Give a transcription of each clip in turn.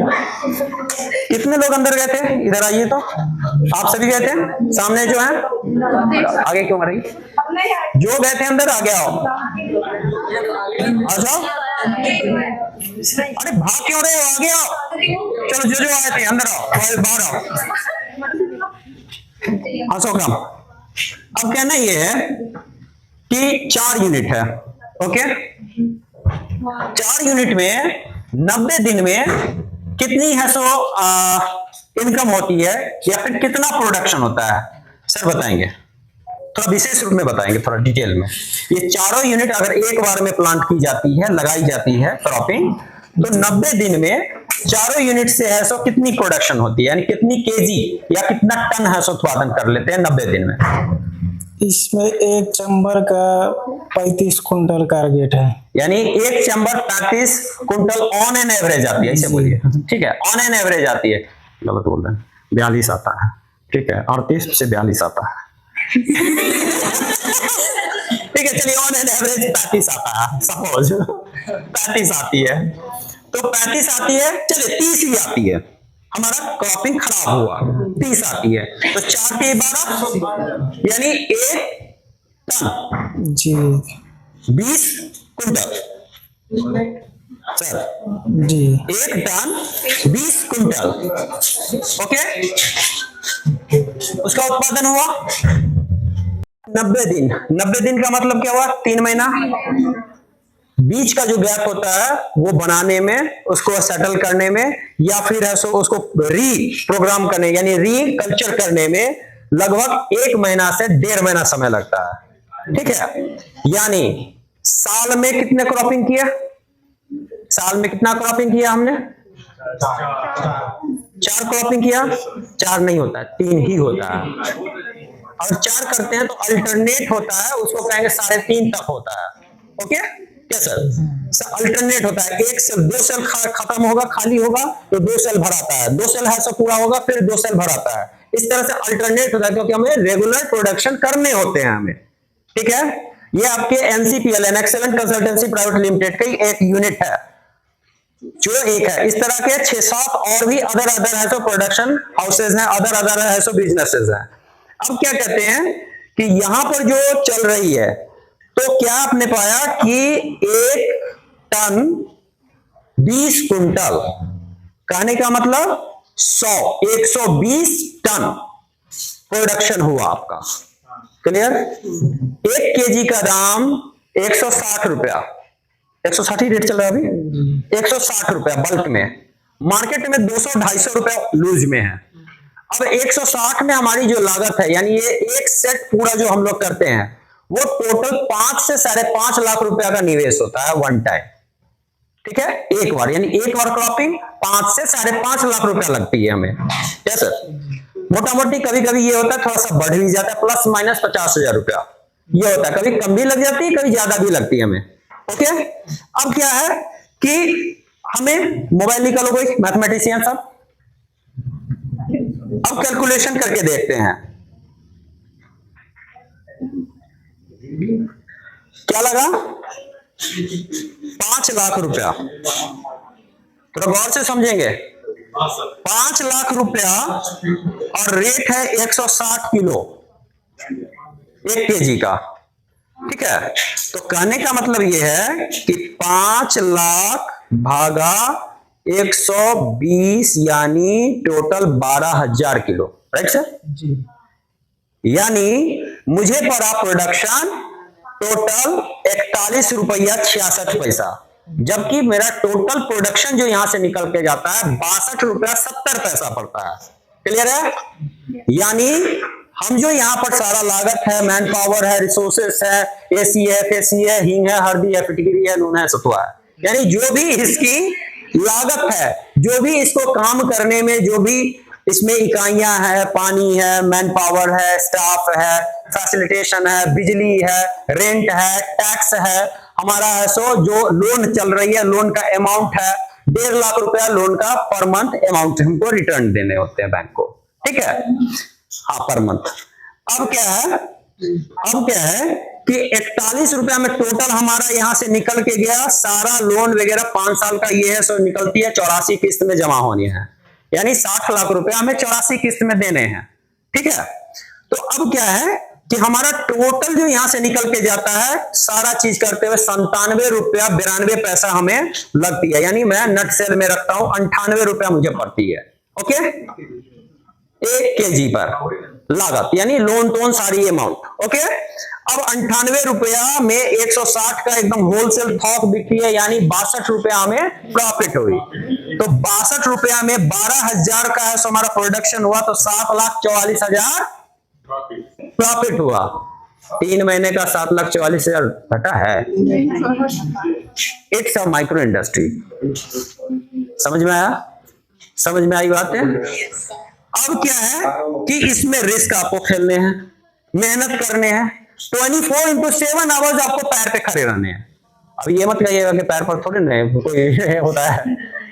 कितने लोग अंदर गए थे? इधर आइए तो, आप सभी गए थे? सामने जो है, आगे क्यों आ रही? जो गए थे अंदर आगे आओ। अच्छा, अरे भाग क्यों रहे हो? आगे आओ। चलो जो आए थे अंदर आओ, बाहर आओ। अशोकम, अब कहना ये है कि 4 यूनिट है, ओके? 4 यूनिट में 90 दिन में कितनी है सो इनकम होती है, या फिर कितना प्रोडक्शन होता है? सर बताएंगे, थोड़ा विशेष रूप में बताएंगे, थोड़ा डिटेल में। ये चारों यूनिट अगर एक बार में प्लांट की जाती है, लगाई जाती है क्रॉपिंग, तो 90 दिन में चारों यूनिट से है सो कितनी प्रोडक्शन होती है, यानी कितनी केजी या कितना टन है सो उत्पादन कर लेते हैं 90 दिन में? इसमें एक चैम्बर का 35 कुंटल टारगेट है, यानी एक chamber 35 quintal on an average आती है, ऐसे बोलिए, ठीक है? ऑन एन एवरेज आती है, गलत बोल रहे हैं, 42 आता है, ठीक है? 38 से 42 आता है, ठीक है? चलिए ऑन एन एवरेज 35 आता है, सपोज 35 आती है, तो 35 आती है, चलिए 30 ही आती है, हमारा क्रॉपिंग खराब हुआ, 30 आती है, तो 4 के 12 यानी 1 टन जी 20 कुंटल। सर जी 1 टन 20 कुंटल, ओके? उसका उत्पादन हुआ 90 दिन। 90 दिन का मतलब क्या हुआ? 3 महीना। बीच का जो गैप होता है वो बनाने में, उसको सेटल करने में, या फिर है सो उसको रीप्रोग्राम करने यानी रीकल्चर करने में लगभग 1 महीना से 1.5 महीना समय लगता है, ठीक है? यानी साल में कितने क्रॉपिंग किया? साल में कितना क्रॉपिंग किया हमने? 4 क्रॉपिंग किया। 4 नहीं होता है, 3 ही होता है, और 4 करते हैं तो अल्टरनेट होता है, उसको कहेंगे 3.5 तक होता है, ओके? क्या सर? अल्टरनेट होता है, 1 सेल 2 सेल खत्म होगा, खाली होगा तो 2 सेल भराता है, 2 सेल है सब पूरा होगा फिर 2 सेल भराता है, इस तरह से अल्टरनेट होता है, क्योंकि हमें रेगुलर प्रोडक्शन करने होते हैं हमें, ठीक है? ये आपके NCPL excellent consultancy private limited का एक यूनिट है, जो एक है। इस तरह के 6-7 और भी अदर है सो प्रोडक्शन हाउसेज हैं, अदर है सो बिजनेसेस हैं। अब क्या कहते हैं कि यहां पर जो चल रही है, तो क्या आपने पाया कि 1 टन 20 कुंटल, कहने का मतलब 120 टन प्रोडक्शन हुआ आपका, क्लियर? 1 केजी का दाम 160 रुपया, 160 ही रेट चल रहा है अभी, 160 रुपया बल्क में, मार्केट में 200-250 रुपया लूज में है। अब 160 में हमारी जो लागत है, यानी ये एक सेट पूरा जो हम लोग करते हैं, वो टोटल 5 से 5.5 लाख रुपया का निवेश होता है वन टाइम, ठीक है? एक बार, यानी एक बार क्रॉपिंग 5 से 5.5 लाख रुपया लगती है हमें, क्या सर? मोटा मोटी कभी कभी ये होता है, थोड़ा सा बढ़ भी जाता है, प्लस माइनस 50,000 रुपया ये होता है, कभी कम भी लग जाती है, कभी ज्यादा भी लगती है हमें, ओके? अब क्या है कि हमें मोबाइल निकालो कोई मैथमेटिशियन सब, अब कैलकुलेशन करके देखते हैं क्या लगा? 5 लाख रुपया, थोड़ा गौर से समझेंगे। 5 लाख रुपया और रेट है 160 किलो 1 केजी का, ठीक है? तो कहने का मतलब यह है कि 5 लाख भागा 120 यानी टोटल 12,000 किलो, राइट सर? जी यानी मुझे पड़ा प्रोडक्शन टोटल 41 रुपया 66 पैसा, जबकि मेरा टोटल प्रोडक्शन जो यहां से निकल के जाता है 62 रुपया 70 पैसा पड़ता है, क्लियर है? यानी हम जो यहाँ पर सारा लागत है, मैन पावर है, रिसोर्सेस है, एसी है, फेसी है, हींग है, हल्दी है, फिटकरी है, नून है, सतुआ है, यानी जो भी इसकी लागत है, जो भी इसको काम करने में जो भी इसमें इकाइयां है, पानी है, मैन पावर है, स्टाफ है, फैसिलिटेशन है, बिजली है, रेंट है, टैक्स है, हमारा है सो जो लोन चल रही है, लोन का अमाउंट है 1.5 लाख रुपया लोन का पर मंथ अमाउंट हमको रिटर्न देने होते हैं बैंक को, ठीक है? हाँ पर मंथ। अब क्या है कि 41 रुपया में टोटल हमारा यहां से निकल के गया, सारा लोन वगैरह 5 साल का ये है, सो निकलती है 84 किस्त में जमा होनी है, यानी 60 लाख रुपया हमें 84 किस्त में देने हैं। ठीक है, तो अब क्या है कि हमारा टोटल जो यहां से निकल के जाता है सारा चीज करते हुए 97 रुपया 92 पैसा हमें लगती है, यानी मैं नट सेल में रखता हूं 98 रुपया मुझे पड़ती है। ओके, 1 kg पर लागत, यानी लोन टोन सारी अमाउंट। ओके, अब 98 रुपया में 160 का एकदम होलसेल थोक बिक्री है, यानी 62 रुपया हमें प्रॉफिट हुई। तो 62 रुपया में 12,000 का है, सो हमारा प्रोडक्शन हुआ, तो 7,44,000 प्रॉफिट हुआ। 3 महीने का 7,44,000 घटा है। It's a micro industry. समझ में आया? समझ में आई बात है? अब क्या है कि इसमें रिस्क आपको खेलने हैं, मेहनत करने हैं, 24/7 आवर्स आपको पैर पे खड़े रहने हैं। अब ये मत कहिएगा कि पैर पर थोड़े नहीं कोई होता है,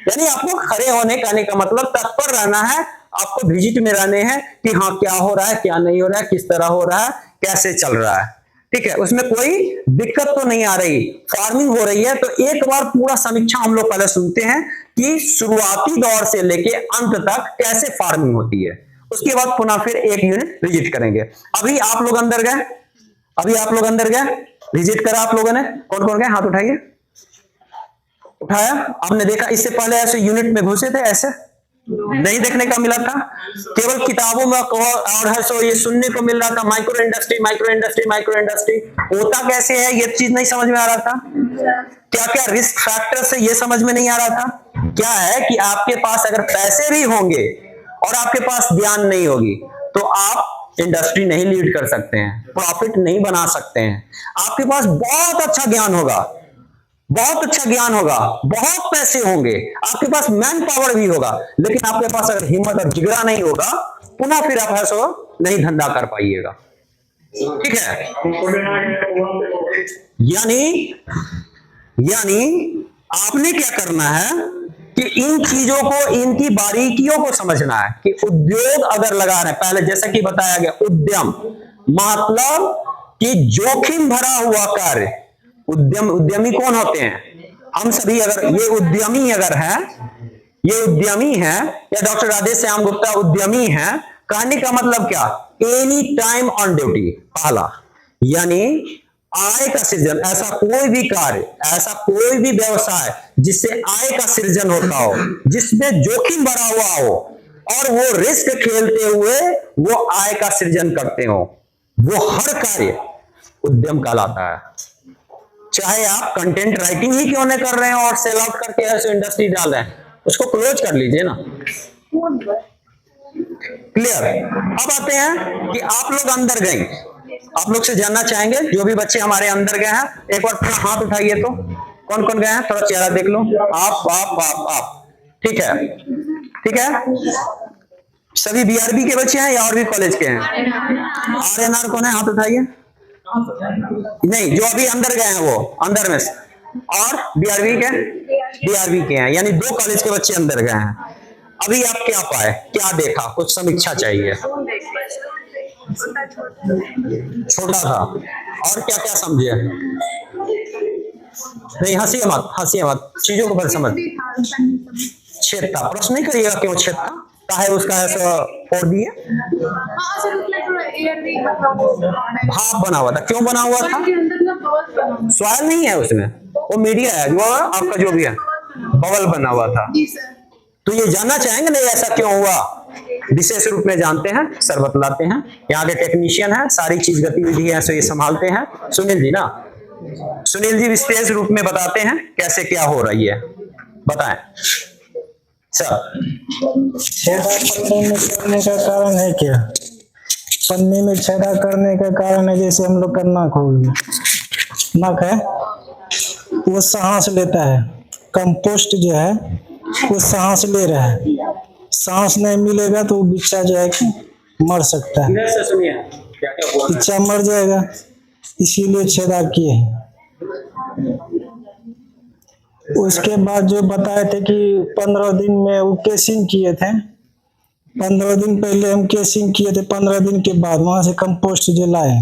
यानी आपको खड़े होने का मतलब तत्पर रहना है, आपको विजिट में रहने हैं कि हाँ क्या हो रहा है, क्या नहीं हो रहा है, किस तरह हो रहा है, कैसे चल रहा है। ठीक है, उसमें कोई दिक्कत तो नहीं आ रही, फार्मिंग हो रही है। तो एक बार पूरा समीक्षा हम लोग पहले सुनते हैं कि शुरुआती दौर से लेके अंत तक कैसे फार्मिंग होती है, उसके बाद पुनः फिर एक यूनिट विजिट करेंगे। अभी आप लोग अंदर गए, विजिट करा आप लोगों ने, कौन कौन गए? हाथ उठाइए। उठाया? आपने देखा इससे पहले ऐसे यूनिट में घुसे थे? ऐसे नहीं देखने का मिला था, केवल किताबों में और है सो ये सुनने को मिल रहा था, micro industry micro industry micro industry. होता कैसे है ये चीज नहीं समझ में आ रहा था। क्या क्या रिस्क फैक्टर है ये समझ में नहीं आ रहा था। क्या है कि आपके पास अगर पैसे भी होंगे और आपके पास ज्ञान नहीं होगी तो आप इंडस्ट्री नहीं लीड कर सकते हैं, प्रॉफिट नहीं बना सकते हैं। आपके पास बहुत अच्छा ज्ञान होगा, बहुत अच्छा ज्ञान होगा, बहुत पैसे होंगे, आपके पास मैन पावर भी होगा, लेकिन आपके पास अगर हिम्मत और जिगरा नहीं होगा पुनः फिर आप ऐसा नहीं धंधा कर पाइएगा। ठीक है, यानी आपने क्या करना है कि इन चीजों को, इनकी बारीकियों को समझना है कि उद्योग अगर लगा रहे हैं, पहले जैसा कि बताया गया उद्यम मतलब कि जोखिम भरा हुआ कार्य। उद्यमी कौन होते हैं? हम सभी। अगर ये उद्यमी अगर है, ये उद्यमी है, या डॉक्टर राधेश्याम गुप्ता उद्यमी है, कहने का मतलब क्या? Any time on duty. पहला, यानी आय का सृजन, ऐसा कोई भी कार्य, ऐसा कोई भी व्यवसाय जिससे आय का सृजन होता हो, जिसमें जोखिम भरा हुआ हो और वो रिस्क खेलते हुए वो आय का सृजन करते हो, वो हर कार्य उद्यम कहलाता है। चाहे आप कंटेंट राइटिंग ही क्यों नहीं कर रहे हैं और सेल आउट करके ऐसे इंडस्ट्री डाल रहे हैं, उसको क्लोज कर लीजिए ना। क्लियर? अब आते हैं कि आप लोग अंदर गए, आप लोग से जानना चाहेंगे जो भी बच्चे हमारे अंदर गए हैं, एक बार अपना हाथ उठाइए। तो कौन कौन गए हैं? थोड़ा चेहरा देख लो। आप ठीक है, ठीक है। सभी बीआरबी के बच्चे हैं या और भी कॉलेज के हैं? आरएनआर कौन है? हाथ उठाइए। नहीं, जो अभी अंदर गए हैं वो अंदर में, और बीआरबी के हैं, यानी 2 कॉलेज के बच्चे अंदर गए हैं। अभी आप क्या पाए, क्या देखा? कुछ समीक्षा चाहिए। छोटा था, और क्या क्या समझे? नहीं, हंसिए मत, चीजों को बस समझ। छेद था, प्रश्न नहीं करिएगा क्यों छेद था, चाहे उसका ऐसा फोड़ दिए। भाप बना हुआ था, क्यों बना हुआ था? सॉइल नहीं है उसमें, वो मीडिया है जो आपका जो भी है, बबल बना हुआ था। तो ये जानना चाहेंगे नहीं ऐसा क्यों हुआ? विशेष रूप में जानते हैं, सर बतलाते हैं, यहाँ के टेक्नीशियन है, सारी चीज गतिविधि है सो ये संभालते हैं। सुनील जी ना, सुनील जी विशेष रूप में बताते हैं कैसे क्या हो रही है, बताएं सर। छेदा पन्ने में करने का कारण है क्या? पन्ने में छेदा करने का कारण है जैसे हम लोग का नक हो गया, नक है वो सांस लेता है, कंपोस्ट जो है वो सांस ले रहा है, सांस नहीं मिलेगा तो वो बिच्चा जो है मर सकता है, बिच्चा मर जाएगा, इसीलिए छेदा किए हैं। उसके बाद जो बताए थे कि 15 दिन में वो केसिंग किए थे, 15 दिन पहले हम केसिंग किए थे, 15 दिन के बाद वहां से कंपोस्ट जो लाए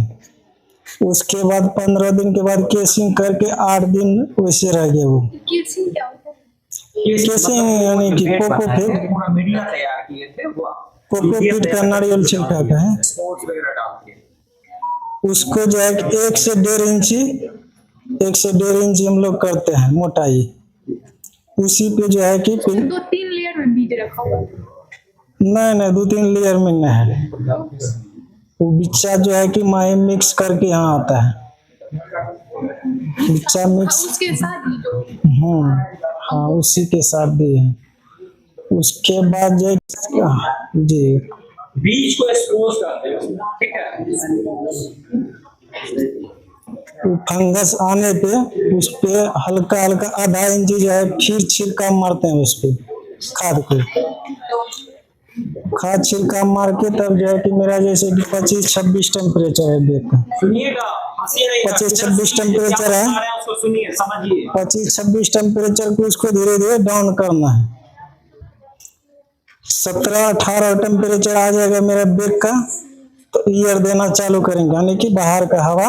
उसके बाद 15 दिन के बाद केसिंग करके 8 दिन वैसे रह गया वो। केसिंग क्या होता है? केसिंग यानी कि कोकोपीट, पूरा मीडिया तैयार किए थे वो कोकोपीट का नारियल छिलका का है। स्पोर्ट्स वगैरह डाल के उसको जो है 1 से 1.5 इंची हम लोग करते हैं मोटाई। उसी पे जो है कि 2-3 लेयर में बीज रखा हुआ है। नहीं 2-3 लेयर में नहीं है, वो बिच्चा जो है कि माही मिक्स करके यहाँ आता है, बिच्चा मिक्स। उसके साथ ही जो हाँ उसी के साथ भी है। उसके बाद जो जी बीज को एक्सपोज करते हैं, ठीक है। फंगस आने पे उस पे हल्का हल्का आधा इंची जो है फिर छिड़का मारते हैं उस पे खाद छिड़का मार के तब जो है कि मेरा जैसे कि 25-26 टेम्परेचर है बेग का। सुनिएगा, 25-26 टेम्परेचर है, उसको सुनिए, समझिए। 25-26 टेम्परेचर को उसको धीरे धीरे डाउन करना है। 17-18 टेम्परेचर आ जाएगा मेरा बेग का तो ईयर देना चालू करेंगे, यानी कि बाहर का हवा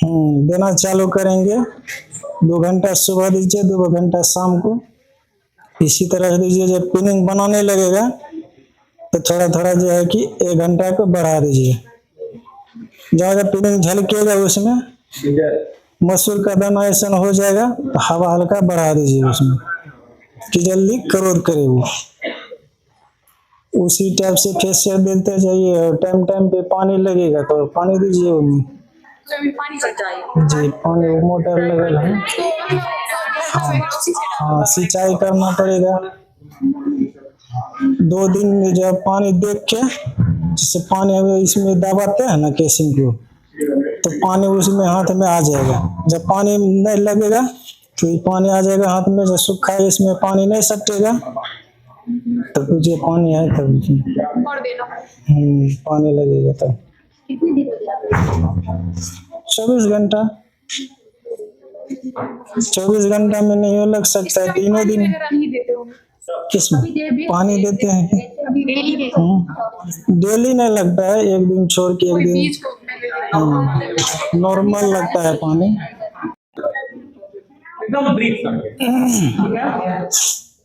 देना चालू करेंगे। 2 घंटा सुबह दीजिए, 2 घंटा शाम को, इसी तरह दीजिए। जब पिनिंग बनाने लगेगा तो थोड़ा थोड़ा जो है कि 1 घंटा को बढ़ा दीजिए। जहाँ पिनिंग झलकेगा उसमें मसूर का दाना ऐसा हो जाएगा तो हवा हल्का बढ़ा दीजिए उसमें कि जल्दी ग्रोथ करे वो। उसी टाइप से फेसियर देते जाइए और टाइम टाइम पे पानी लगेगा तो पानी दीजिए उनमें। पानी से चाहिए जी पानी मोटर लगेगा है। हाँ सिंचाई करना पड़ेगा। 2 दिन जब पानी देख के, जैसे पानी हमें इसमें दबाते हैं ना केसिंग को, तो पानी उसमें हाथ में आ जाएगा। जब पानी नहीं लगेगा तो ये पानी आ जाएगा हाथ में। जब सूखा है इसमें पानी नहीं सटेगा तो तुझे पानी है तब और देना। पानी लगेगा तब। कितनी देर लग जाती है? 24 घंटा 24 घंटा में नहीं लग सकता है, तीनों दिन। नहीं देते हो? किसमें पानी देते हैं? अभी डेली डेली नहीं लगता है, 1 दिन छोड़ के 1 दिन बीज को नॉर्मल लगता है पानी। एकदम ब्रीफ करके, ठीक है।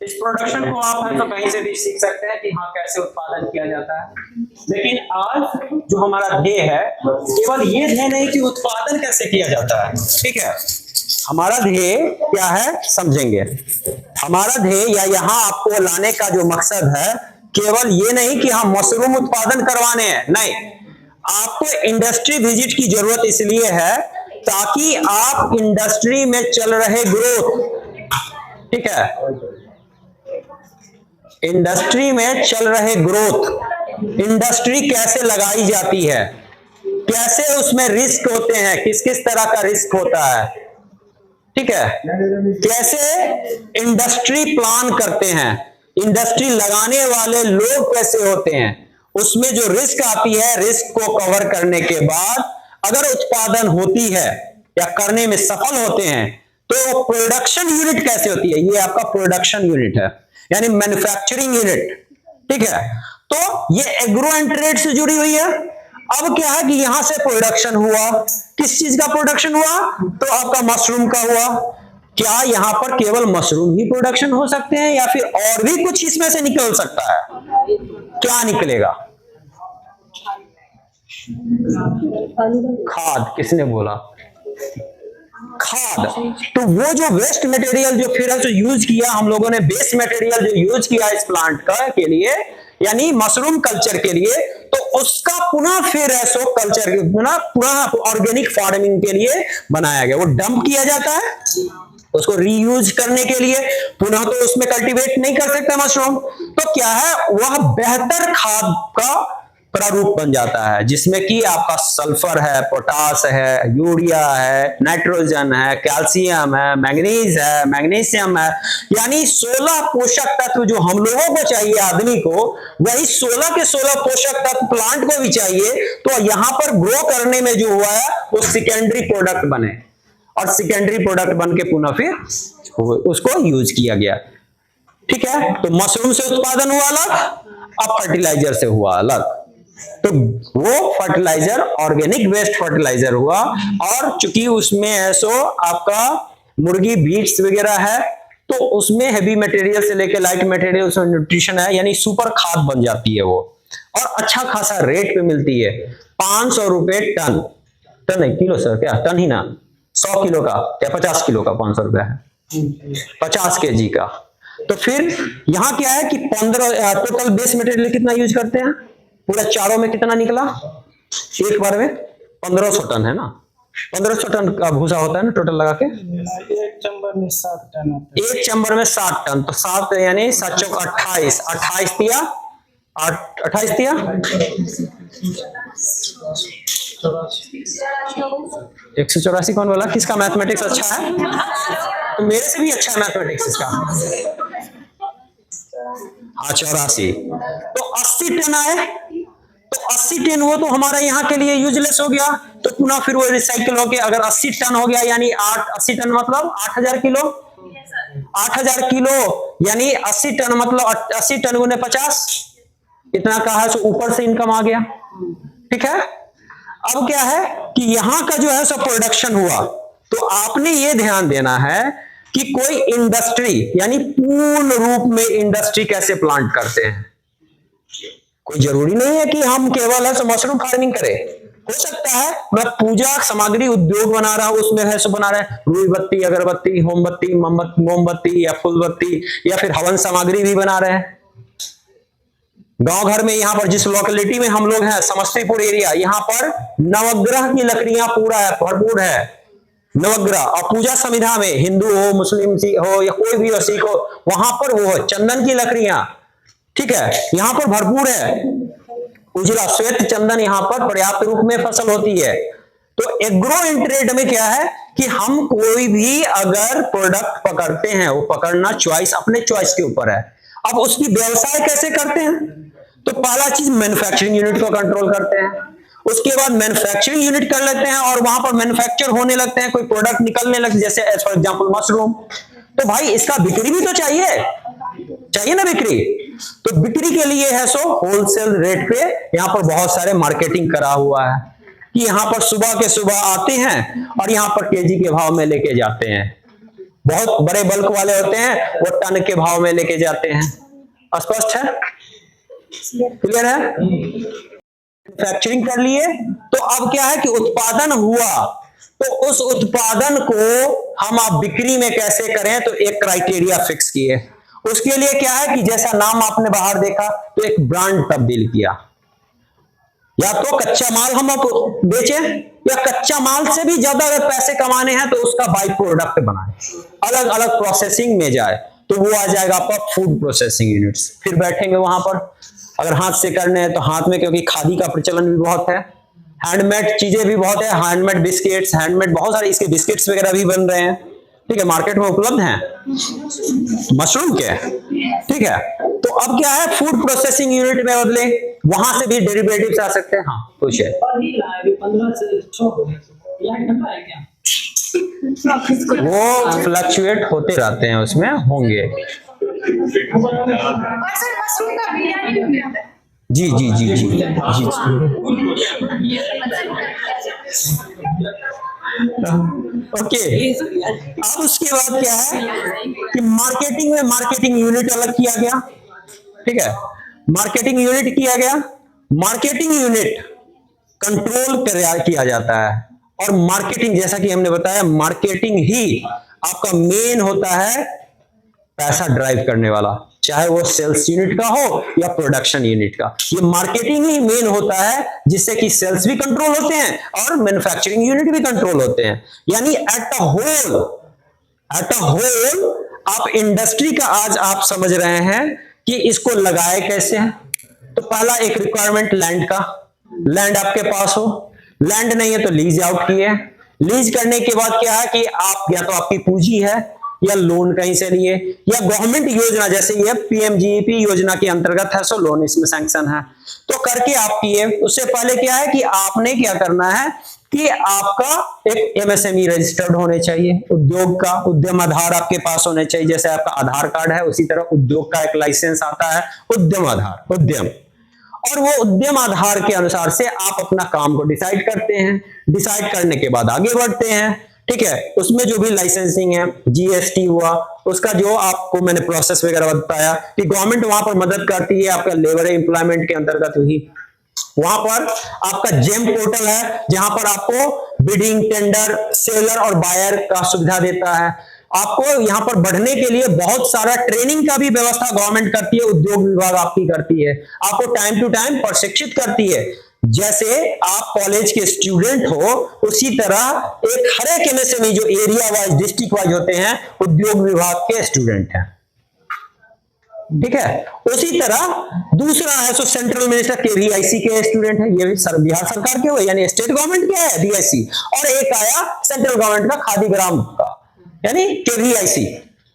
इस प्रोडक्शन को आप है तो कहीं से भी सीख सकते हैं कि हाँ कैसे उत्पादन किया जाता है। लेकिन आज जो हमारा ध्येय है, केवल ये ध्येय नहीं कि उत्पादन कैसे किया जाता है, ठीक है। हमारा ध्येय क्या है समझेंगे। हमारा ध्येय या यहाँ आपको लाने का जो मकसद है, केवल ये नहीं कि हम मशरूम उत्पादन करवाने हैं, नहीं। आपको इंडस्ट्री विजिट की जरूरत इसलिए है ताकि आप इंडस्ट्री में चल रहे ग्रोथ, ठीक है, इंडस्ट्री में चल रहे ग्रोथ, इंडस्ट्री कैसे लगाई जाती है, कैसे उसमें रिस्क होते हैं, किस किस तरह का रिस्क होता है, ठीक है, कैसे इंडस्ट्री प्लान करते हैं, इंडस्ट्री लगाने वाले लोग कैसे होते हैं, उसमें जो रिस्क आती है, रिस्क को कवर करने के बाद अगर उत्पादन होती है या करने में सफल होते हैं तो प्रोडक्शन यूनिट कैसे होती है। ये आपका प्रोडक्शन यूनिट है, यानी मैन्युफैक्चरिंग यूनिट, ठीक है। तो ये एग्रो एंड ट्रेड से जुड़ी हुई है। अब क्या है कि यहां से प्रोडक्शन हुआ, किस चीज का प्रोडक्शन हुआ, तो आपका मशरूम का हुआ। क्या यहां पर केवल मशरूम ही प्रोडक्शन हो सकते हैं या फिर और भी कुछ इसमें से निकल सकता है? क्या निकलेगा? खाद। किसने बोला? खाद। तो वो जो वेस्ट मटेरियल जो फिर जो यूज किया हम लोगों ने, बेस मटेरियल जो यूज किया इस प्लांट का के लिए, यानी मशरूम कल्चर के लिए, तो उसका पुनः फिर ऐसो कल्चर पुनः ऑर्गेनिक फार्मिंग के लिए बनाया गया। वो डंप किया जाता है, उसको रीयूज करने के लिए पुनः तो उसमें कल्टीवेट नहीं कर सकता मशरूम, तो क्या है वह बेहतर खाद का प्रारूप बन जाता है, जिसमें कि आपका सल्फर है, पोटास है, यूरिया है, नाइट्रोजन है, कैल्शियम है, मैग्नीज है, मैग्नीशियम है, यानी 16 पोषक तत्व जो हम लोगों को चाहिए आदमी को, वही 16 के 16 पोषक तत्व प्लांट को भी चाहिए। तो यहां पर ग्रो करने में जो हुआ है वो सेकेंडरी प्रोडक्ट बने और सेकेंडरी प्रोडक्ट बन के पुनः फिर उसको यूज किया गया, ठीक है। तो मशरूम से उत्पादन हुआ अलग, अब फर्टिलाइजर से हुआ अलग, तो वो फर्टिलाइजर ऑर्गेनिक वेस्ट फर्टिलाइजर हुआ। और चूंकि उसमें ऐसो आपका मुर्गी बीट्स वगैरह है, तो उसमें हैवी मटेरियल से लेके लाइट मटेरियल, उसमें न्यूट्रिशन है, यानी सुपर खाद बन जाती है वो, और अच्छा खासा रेट पे मिलती है। 500 रुपए टन, टन नहीं किलो सर, क्या टन ही ना, 100 किलो का या 50 किलो का 500 रुपया है, 50 केजी का। तो फिर यहाँ क्या है कि 15 टोटल बेस मटेरियल कितना यूज करते हैं, पूरा चारों में कितना निकला एक बार में 1500 टन है ना, 1500 टन का भूसा होता है ना टोटल लगा के। एक चंबर में 7 टन होता है। एक चंबर में 7 टन, तो 7 यानी 7 चौक 28, 28 दिया 28 दिया 184। कौन बोला, किसका मैथमेटिक्स अच्छा है? तो मेरे से भी अच्छा है मैथमेटिक्स इसका। हाँ 84, तो 80 टन आए, तो 80 टन वो तो हमारा यहाँ के लिए यूजलेस हो गया, तो पुनः फिर वो रिसाइकिल हो गया। अगर 80 टन हो गया यानी 80 टन मतलब 8000 किलो, 8000 किलो यानी 80 टन मतलब 80 टन गुने 50, इतना कहा तो ऊपर से इनकम आ गया। ठीक है, अब क्या है कि यहां का जो है सो प्रोडक्शन हुआ, तो आपने ये ध्यान देना है कि कोई इंडस्ट्री यानी पूर्ण रूप में इंडस्ट्री कैसे प्लांट करते हैं। कोई जरूरी नहीं है कि हम केवल है सो मशरूम फार्मिंग करें, हो सकता है मैं पूजा सामग्री उद्योग बना रहा हूं, उसमें है सो बना रहे रुई बत्ती, अगरबत्ती, मोमबत्ती, मोमबत्ती या फूलबत्ती, या फिर हवन सामग्री भी बना रहे हैं। गांव घर में यहाँ पर जिस लोकेलिटी में हम लोग हैं, समस्तीपुर एरिया, यहाँ पर नवग्रह की लकड़ियां पूरा है, भरपूर है नवग्रह। और पूजा समिधा में हिंदू हो, मुस्लिम हो या कोई भी हो, सिख हो, वहां पर वो चंदन की लकड़ियां, ठीक है, यहाँ पर भरपूर है। उजला श्वेत चंदन यहाँ पर पर्याप्त रूप में फसल होती है। तो एग्रो इन ट्रेड में क्या है कि हम कोई भी अगर प्रोडक्ट पकड़ते हैं, वो पकड़ना चॉइस, अपने चॉइस के ऊपर है। अब उसकी व्यवसाय कैसे करते हैं, तो पहला चीज मैन्युफैक्चरिंग यूनिट को कंट्रोल करते हैं, उसके बाद मैन्युफैक्चरिंग यूनिट कर लेते हैं और वहां पर मैन्युफैक्चर होने लगते हैं, कोई प्रोडक्ट निकलने लगते, जैसे एज फॉर एग्जांपल मशरूम। तो भाई इसका बिक्री भी तो चाहिए ना बिक्री। तो बिक्री के लिए है सो होलसेल रेट पे यहाँ पर बहुत सारे मार्केटिंग करा हुआ है कि यहाँ पर सुबह के सुबह आते हैं और यहाँ पर केजी के भाव में लेके जाते हैं। बहुत बड़े बल्क वाले होते हैं, वो टन के भाव में लेके जाते हैं। स्पष्ट है, क्लियर है? मैन्युफैक्चरिंग कर लिए, तो अब क्या है कि उत्पादन हुआ, तो उस उत्पादन को हम आप बिक्री में कैसे करें, तो एक क्राइटेरिया फिक्स किए। उसके लिए क्या है कि जैसा नाम आपने बाहर देखा, तो एक ब्रांड तब्दील किया। या तो कच्चा माल हम बेचे, या कच्चा माल से भी ज्यादा अगर पैसे कमाने हैं तो उसका बाई प्रोडक्ट बनाए, अलग अलग प्रोसेसिंग में जाए, तो वो आ जाएगा आपका फूड प्रोसेसिंग यूनिट्स। फिर बैठेंगे वहां पर, अगर हाथ से करने हैं तो हाथ में, क्योंकि खादी का प्रचलन भी बहुत है, हैंडमेड चीजें भी बहुत है, हैंडमेड बिस्किट्स, हैंडमेड बहुत सारे इसके बिस्किट्स वगैरह भी बन रहे हैं, ठीक है, मार्केट में उपलब्ध हैं मशरूम के, ठीक है। तो अब क्या है, फूड प्रोसेसिंग यूनिट में बदले, वहां से भी डेरिवेटिव्स आ सकते हैं। हाँ कुछ है, वो फ्लक्चुएट होते रहते हैं, उसमें होंगे। और सर मशरूम का बिरयानी भी मिलता है। जी जी जी जी जी, ओके। अब उसके बाद क्या है कि मार्केटिंग में मार्केटिंग यूनिट अलग किया गया, ठीक है, मार्केटिंग यूनिट किया गया। मार्केटिंग यूनिट कंट्रोल किया जाता है, और मार्केटिंग जैसा कि हमने बताया, मार्केटिंग ही आपका मेन होता है पैसा ड्राइव करने वाला, चाहे वो सेल्स यूनिट का हो या प्रोडक्शन यूनिट का। ये मार्केटिंग ही मेन होता है, जिससे कि सेल्स भी कंट्रोल होते हैं और मैन्युफैक्चरिंग यूनिट भी कंट्रोल होते हैं। यानी एट अ होल आप इंडस्ट्री का आज आप समझ रहे हैं कि इसको लगाए कैसे हैं। तो पहला एक रिक्वायरमेंट लैंड का, लैंड आपके पास हो, लैंड नहीं है तो लीज आउट किए। लीज करने के बाद क्या है कि आप, या तो आपकी पूंजी है या लोन कहीं से लिए, या गवर्नमेंट योजना जैसे ये पीएमजीईपी योजना के अंतर्गत है, सो लोन इसमें सैंक्शन है, तो करके आप किए। उससे पहले क्या है कि आपने क्या करना है कि आपका एक एमएसएमई रजिस्टर्ड होने चाहिए, उद्योग का उद्यम आधार आपके पास होने चाहिए। जैसे आपका आधार कार्ड है, उसी तरह उद्योग का एक लाइसेंस आता है, उद्यम आधार, उद्यम। और वो उद्यम आधार के अनुसार से आप अपना काम को डिसाइड करते हैं। डिसाइड करने के बाद आगे बढ़ते हैं, ठीक है। उसमें जो भी लाइसेंसिंग है, जीएसटी हुआ, उसका जो आपको मैंने प्रोसेस वगैरह बताया कि गवर्नमेंट वहां पर मदद करती है, आपका लेबर एम्प्लॉयमेंट के अंतर्गत हुई। वहां पर आपका जेम पोर्टल है जहां पर आपको बिडिंग, टेंडर, सेलर और बायर का सुविधा देता है। आपको यहां पर बढ़ने के लिए बहुत सारा ट्रेनिंग का भी व्यवस्था गवर्नमेंट करती है, उद्योग विभाग आपकी करती है, आपको टाइम टू टाइम प्रशिक्षित करती है। जैसे आप कॉलेज के स्टूडेंट हो, उसी तरह एक हर एक एमएसएमई जो एरिया वाइज, डिस्ट्रिक्ट वाइज होते हैं, उद्योग विभाग के स्टूडेंट हैं, ठीक है। उसी तरह दूसरा है सो सेंट्रल मिनिस्टर केवीआईसी के स्टूडेंट है, ये बिहार सरकार के हुए, यानी स्टेट गवर्नमेंट के है बीआईसी, और एक आया सेंट्रल गवर्नमेंट का खादी ग्राम का, यानी केवीआईसी,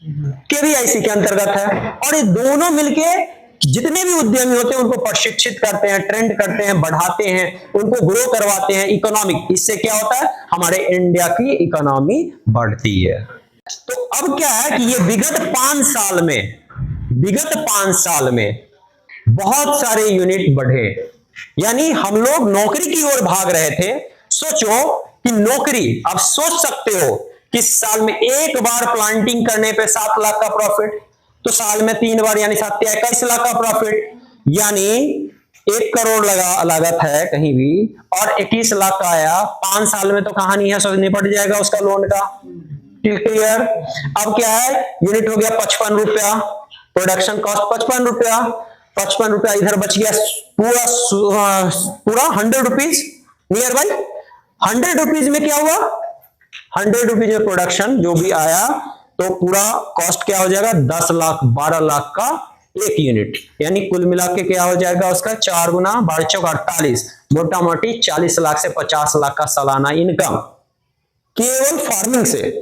केवीआईसी के अंतर्गत है। और ये दोनों मिलके जितने भी उद्यमी होते हैं उनको प्रशिक्षित करते हैं, ट्रेंड करते हैं, बढ़ाते हैं, उनको ग्रो करवाते हैं इकोनॉमिक। इससे क्या होता है, हमारे इंडिया की इकोनॉमी बढ़ती है। तो अब क्या है कि ये विगत 5 साल में बहुत सारे यूनिट बढ़े, यानी हम लोग नौकरी की ओर भाग रहे थे। सोचो कि नौकरी, आप सोच सकते हो कि साल में एक बार प्लांटिंग करने पे 7 लाख का प्रॉफिट, तो साल में 3 बार यानी 7 या 21 लाख का प्रॉफिट, यानी 1 करोड़ लागत है कहीं भी, और 21 लाख का आया 5 साल में, तो कहानी है, सब निपट जाएगा उसका लोन का। क्लियर। अब क्या है, यूनिट हो गया 55 रुपया, प्रोडक्शन कॉस्ट 55 रुपया, 55 रुपया इधर बच गया पूरा 100 रुपीज, नियर बाई 100 रुपीज में क्या हुआ, 100 रुपीज में प्रोडक्शन जो भी आया, तो पूरा कॉस्ट क्या हो जाएगा, 10 लाख 12 लाख का एक यूनिट, यानी कुल मिला के क्या हो जाएगा उसका 4 गुना 12 चौक 48, मोटा मोटी 40 लाख से 50 लाख का सालाना इनकम केवल फार्मिंग से,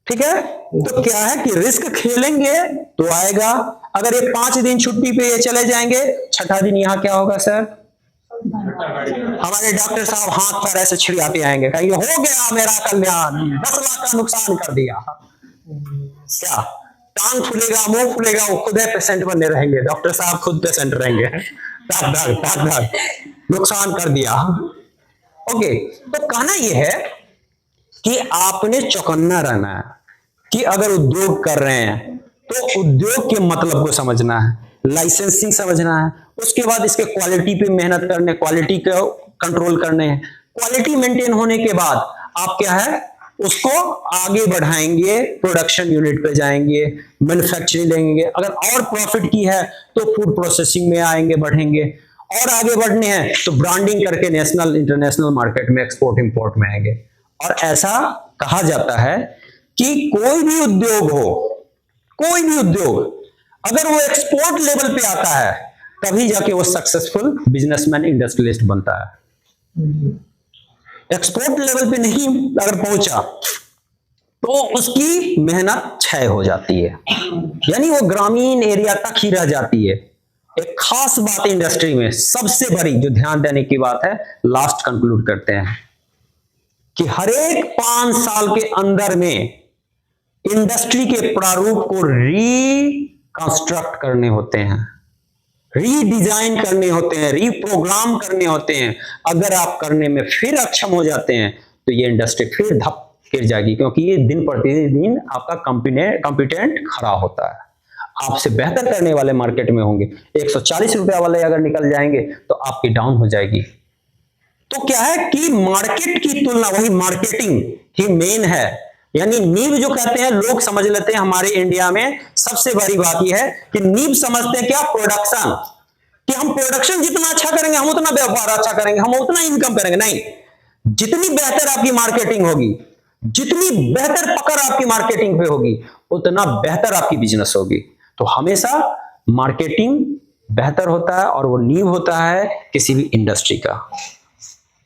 ठीक है। तो क्या है कि रिस्क खेलेंगे तो आएगा। अगर ये 5 दिन छुट्टी पे ये चले जाएंगे, छठा दिन यहाँ क्या होगा सर, हमारे डॉक्टर साहब हाथ पैर ऐसे छिड़ाते आएंगे, कहेंगे हो गया मेरा कल्याण, 10 लाख का नुकसान कर दिया। क्या टांग फूलेगा, मुंह फूलेगा, वो खुद पेशेंट बने रहेंगे, डॉक्टर साहब खुद पेशेंट रहेंगे, नुकसान कर दिया। ओके, तो कहना यह है कि आपने चौकन्ना रहना है कि अगर उद्योग कर रहे हैं तो उद्योग के मतलब को समझना है, लाइसेंसिंग समझना है, उसके बाद इसके क्वालिटी पे मेहनत करने, क्वालिटी को कंट्रोल करने हैं। क्वालिटी मेंटेन होने के बाद आप क्या है उसको आगे बढ़ाएंगे, प्रोडक्शन यूनिट पे जाएंगे, मैन्युफैक्चरिंग लेंगे, अगर और प्रॉफिट की है तो फूड प्रोसेसिंग में आएंगे, बढ़ेंगे, और आगे बढ़ने हैं तो ब्रांडिंग करके नेशनल इंटरनेशनल मार्केट में एक्सपोर्ट इंपोर्ट में आएंगे। और ऐसा कहा जाता है कि कोई भी उद्योग हो, कोई भी उद्योग अगर वो एक्सपोर्ट लेवल पे आता है तभी जाके वो सक्सेसफुल बिजनेसमैन, इंडस्ट्रियलिस्ट बनता है। एक्सपोर्ट लेवल पे नहीं अगर पहुंचा तो उसकी मेहनत क्षय हो जाती है, यानी वो ग्रामीण एरिया तक ही रह जाती है। एक खास बात इंडस्ट्री में सबसे बड़ी जो ध्यान देने की बात है, लास्ट कंक्लूड करते हैं कि हर एक 5 साल के अंदर में इंडस्ट्री के प्रारूप को रिकंस्ट्रक्ट करने होते हैं, रीडिजाइन करने होते हैं, रीप्रोग्राम करने होते हैं। अगर आप करने में फिर अक्षम हो जाते हैं तो ये इंडस्ट्री फिर धप गिर जाएगी, क्योंकि ये दिन प्रतिदिन आपका कॉम्पिटेंट खड़ा होता है। आपसे बेहतर करने वाले मार्केट में होंगे, 140 रुपया वाले अगर निकल जाएंगे तो आपकी डाउन हो जाएगी। तो क्या है कि मार्केट की तुलना, वही मार्केटिंग ही मेन है, यानी नींव जो कहते हैं लोग समझ लेते हैं। हमारे इंडिया में सबसे बड़ी बात यह है कि नींव समझते हैं क्या, प्रोडक्शन, कि हम प्रोडक्शन जितना अच्छा करेंगे हम उतना व्यापार अच्छा करेंगे, हम उतना इनकम करेंगे। नहीं, जितनी बेहतर आपकी मार्केटिंग होगी, जितनी बेहतर पकड़ आपकी मार्केटिंग पे होगी, उतना बेहतर आपकी बिजनेस होगी। तो हमेशा मार्केटिंग बेहतर होता है और वो नींव होता है किसी भी इंडस्ट्री का।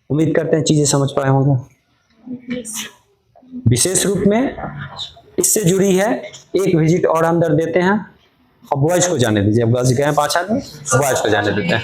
उम्मीद करते हैं चीजें समझ पाए होंगे। विशेष रूप में इससे जुड़ी है एक विजिट और अंदर देते हैं। अब बॉयज को जाने दीजिए, अब गर्ल्स गए 5 आदमी, बॉयज को जाने देते हैं।